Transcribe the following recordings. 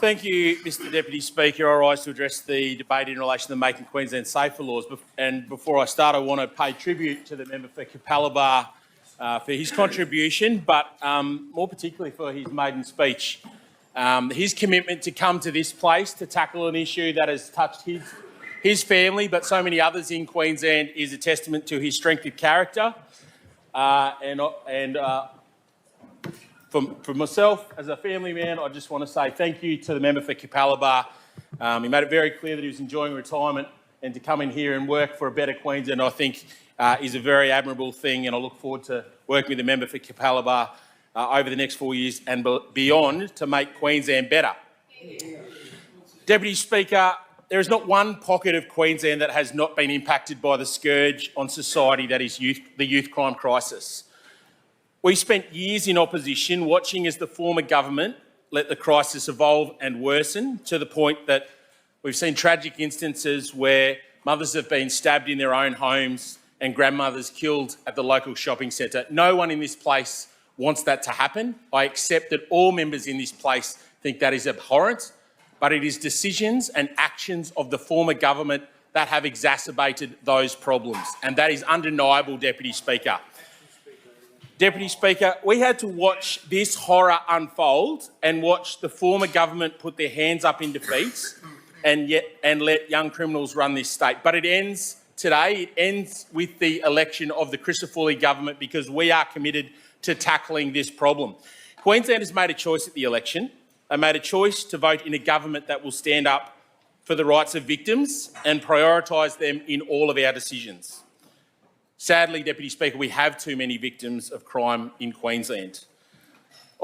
Thank you, Mr Deputy Speaker. I rise to address the debate in relation to Making Queensland Safer laws. And before I start, I want to pay tribute to the member for Capalaba for his contribution, but more particularly for his maiden speech. His commitment to come to this place to tackle an issue that has touched his family, but so many others in Queensland, is a testament to his strength of character. For myself, as a family man, I just want to say thank you to the member for Capalaba. He made it very clear that he was enjoying retirement, and to come in here and work for a better Queensland, I think, is a very admirable thing, and I look forward to working with the member for Capalaba over the next 4 years and beyond to make Queensland better. Deputy Speaker, there is not one pocket of Queensland that has not been impacted by the scourge on society that is the youth crime crisis. We spent years in opposition watching as the former government let the crisis evolve and worsen to the point that we've seen tragic instances where mothers have been stabbed in their own homes and grandmothers killed at the local shopping centre. No one in this place wants that to happen. I accept that all members in this place think that is abhorrent, but it is decisions and actions of the former government that have exacerbated those problems, and that is undeniable, Deputy Speaker. Deputy Speaker, we had to watch this horror unfold and watch the former government put their hands up in defeat and let young criminals run this state. But it ends today. It ends with the election of the Christoforley government, because we are committed to tackling this problem. Queenslanders made a choice at the election. They made a choice to vote in a government that will stand up for the rights of victims and prioritise them in all of our decisions. Sadly, Deputy Speaker, we have too many victims of crime in Queensland.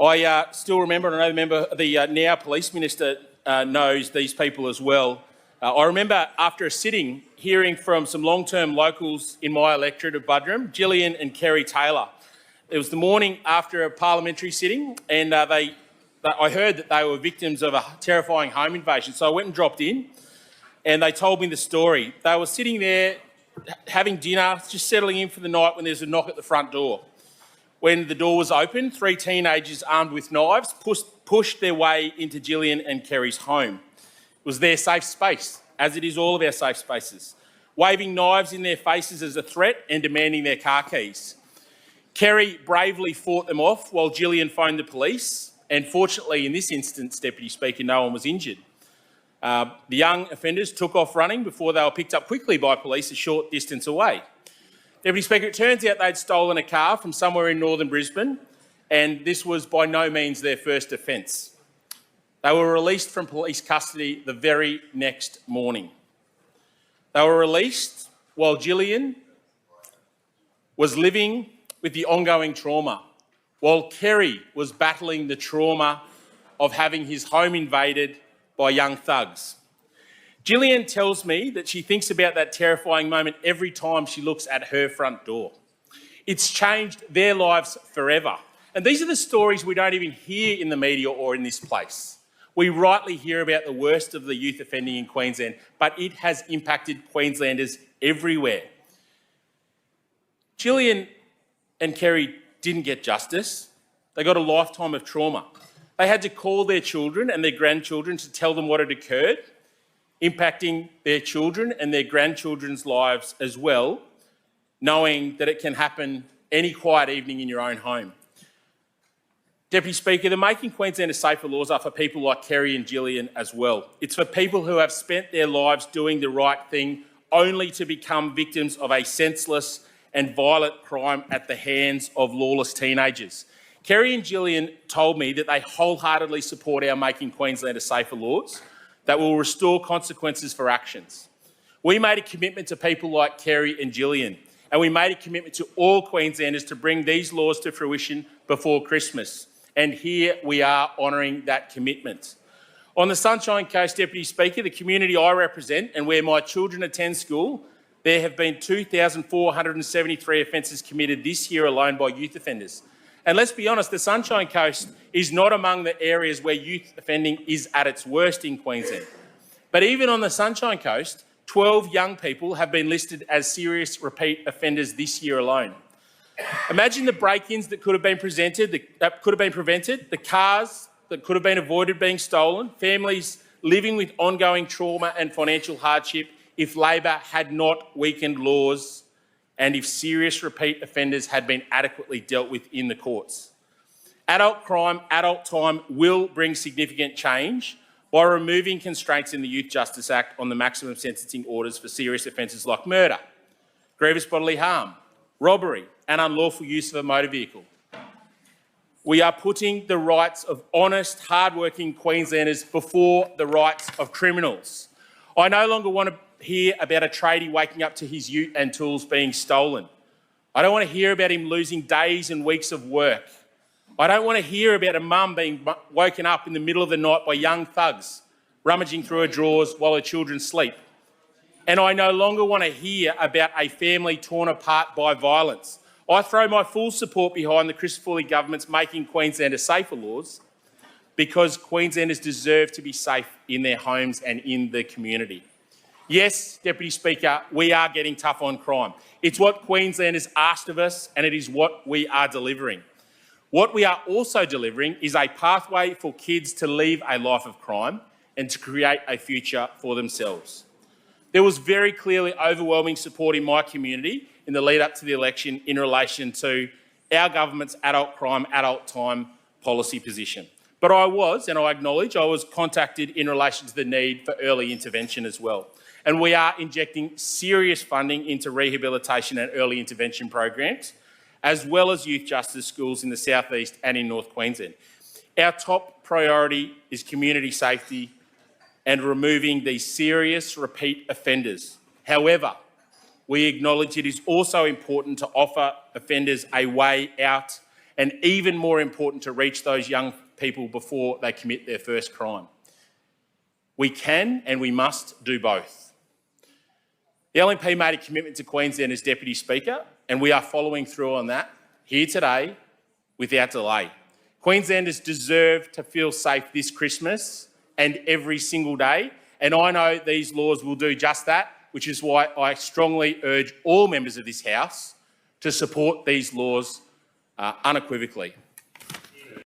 I still remember, and I know the now Police Minister knows these people as well. I remember after a sitting hearing from some long-term locals in my electorate of Buderim, Gillian and Kerry Taylor. It was the morning after a parliamentary sitting, and I heard that they were victims of a terrifying home invasion. So I went and dropped in, and they told me the story. They were sitting there having dinner, just settling in for the night, when there's a knock at the front door. When the door was opened, 3 teenagers armed with knives pushed their way into Gillian and Kerry's home. It was their safe space, as it is all of our safe spaces, waving knives in their faces as a threat and demanding their car keys. Kerry bravely fought them off while Gillian phoned the police, and fortunately in this instance, Deputy Speaker, no one was injured. The young offenders took off running before they were picked up quickly by police a short distance away. Deputy Speaker, it turns out they'd stolen a car from somewhere in northern Brisbane, and this was by no means their first offence. They were released from police custody the very next morning. They were released while Gillian was living with the ongoing trauma, while Kerry was battling the trauma of having his home invaded by young thugs. Gillian tells me that she thinks about that terrifying moment every time she looks at her front door. It's changed their lives forever. And these are the stories we don't even hear in the media or in this place. We rightly hear about the worst of the youth offending in Queensland, but it has impacted Queenslanders everywhere. Gillian and Kerry didn't get justice. They got a lifetime of trauma. They had to call their children and their grandchildren to tell them what had occurred, impacting their children and their grandchildren's lives as well, knowing that it can happen any quiet evening in your own home. Deputy Speaker, the Making Queensland Safer laws are for people like Kerry and Gillian as well. It's for people who have spent their lives doing the right thing only to become victims of a senseless and violent crime at the hands of lawless teenagers. Kerry and Gillian told me that they wholeheartedly support our Making Queensland Safer laws that will restore consequences for actions. We made a commitment to people like Kerry and Gillian, and we made a commitment to all Queenslanders to bring these laws to fruition before Christmas. And here we are honouring that commitment. On the Sunshine Coast, Deputy Speaker, the community I represent and where my children attend school, there have been 2,473 offences committed this year alone by youth offenders. And let's be honest, the Sunshine Coast is not among the areas where youth offending is at its worst in Queensland. But even on the Sunshine Coast, 12 young people have been listed as serious repeat offenders this year alone. Imagine the break-ins that could have been prevented, the cars that could have been avoided being stolen, families living with ongoing trauma and financial hardship if Labor had not weakened laws and if serious repeat offenders had been adequately dealt with in the courts. Adult crime, adult time will bring significant change by removing constraints in the Youth Justice Act on the maximum sentencing orders for serious offences like murder, grievous bodily harm, robbery and unlawful use of a motor vehicle. We are putting the rights of honest, hard-working Queenslanders before the rights of criminals. I no longer want to hear about a tradie waking up to his ute and tools being stolen. I don't want to hear about him losing days and weeks of work. I don't want to hear about a mum being woken up in the middle of the night by young thugs rummaging through her drawers while her children sleep. And I no longer want to hear about a family torn apart by violence. I throw my full support behind the Chris Foley government's Making Queensland a Safer laws because Queenslanders deserve to be safe in their homes and in the community. Yes, Deputy Speaker, we are getting tough on crime. It's what Queenslanders asked of us and it is what we are delivering. What we are also delivering is a pathway for kids to leave a life of crime and to create a future for themselves. There was very clearly overwhelming support in my community in the lead up to the election in relation to our government's adult crime, adult time policy position. But I acknowledge I was contacted in relation to the need for early intervention as well. And we are injecting serious funding into rehabilitation and early intervention programs, as well as youth justice schools in the South East and in North Queensland. Our top priority is community safety and removing these serious repeat offenders. However, we acknowledge it is also important to offer offenders a way out and even more important to reach those young people before they commit their first crime. We can and we must do both. The LNP made a commitment to Queensland as Deputy Speaker and we are following through on that here today without delay. Queenslanders deserve to feel safe this Christmas and every single day, and I know these laws will do just that, which is why I strongly urge all members of this House to support these laws unequivocally.